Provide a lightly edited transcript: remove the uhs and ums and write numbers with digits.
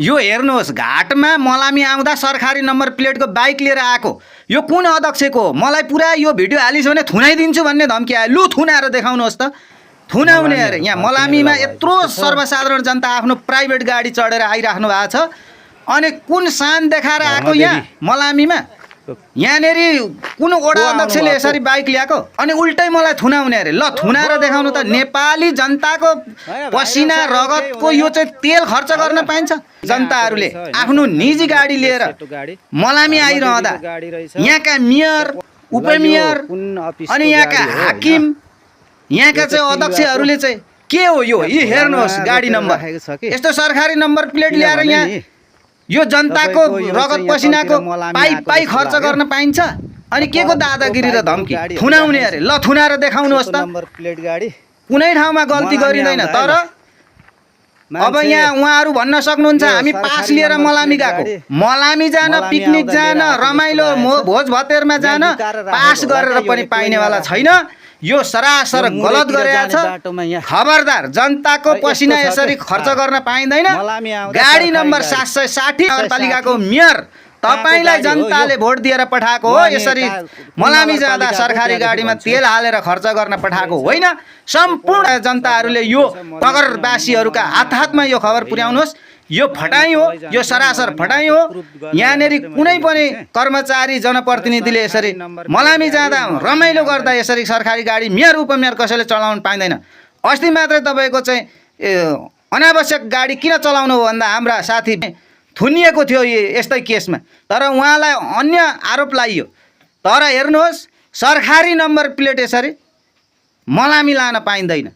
यो हेर्नुहोस्, घाटमा मलामी आउँदा सरकारी नम्बर प्लेटको बाइक लिएर आएको यो कुन अध्यक्षको हो? मलाई पुरा यो भिडियो हालिस् भने थुनाइदिन्छु भन्ने धम्की आयो। लु थुनाएर देखाउनुहोस् त। थुनाउने अरे यहाँ मलामीमा यत्रो सर्वसाधारण जनता आफ्नो प्राइभेट गाडी चढेर आइराख्नु भएको छ, अनि कुन सान देखाएर आएको यहाँ मलामीमा? यहाँनेरि कुन वडा अध्यक्षले यसरी बाइक ल्याएको? अनि उल्टै मलाई थुनाउने अरे। ल थुनाएर देखाउनु त। नेपाली जनताको पसिना रगतको यो चाहिँ तेल खर्च गर्न पाइन्छ? जनताहरूले आफ्नो निजी गाडी लिएर मलामी आइरहँदा यहाँका मेयर, उपमेयर अनि यहाँका हाकिम, यहाँका चाहिँ अध्यक्षहरूले चाहिँ के हो यो? यी हेर्नुहोस् गाडी नम्बर, यस्तो सरकारी नम्बर प्लेट ल्याएर यहाँ यो जनताको रगत पसिनाको पाइ खर्च गर्न पाइन्छ? अनि के को दादागिरी र धम्की? थुनाउने अरे। ल थुनाएर देखाउनुहोस् त। कुनै ठाउँमा गल्ती गरिँदैन, तर अब यहाँ उहाँहरू भन्न सक्नुहुन्छ हामी पास लिएर मलामी गएको। मलामी जान, पिकनिक जान, रमाइलो भोज भतेरमा जान पास गरेर पनि पाइनेवाला छैन। यो सरासर गलत गरेको छ। खबरदार, जनताको पसिना यसरी खर्च गर्न पाइँदैन। गाडी नम्बर 760 नगरपालिकाको मेयर तपाईलाई जनताले भोट दिएर पठाएको हो। यसरी मलामी जाँदा सरकारी गाडीमा तेल हालेर खर्च गर्न पठाएको होइन। सम्पूर्ण जनताहरूले यो नगरवासीहरूका हातमा यो खबर पुर्याउनुहोस्। यो फटाइ हो, यो सरासर फटाइ हो। यहाँनेरि कुनै पनि कर्मचारी जनप्रतिनिधिले यसरी मलामी जाँदा रमाइलो गर्दा यसरी सरकारी गाडी मेयर उपमेयर कसैले चलाउन पाइँदैन। अस्ति मात्रै तपाईँको चाहिँ अनावश्यक गाडी किन चलाउनु हो भन्दा हाम्रा साथी थुनिएको थियो यस्तै केसमा, तर उहाँलाई अन्य आरोप लाइयो। तर हेर्नुहोस्, सरकारी नम्बर प्लेट यसरी मलामी लान पाइँदैन।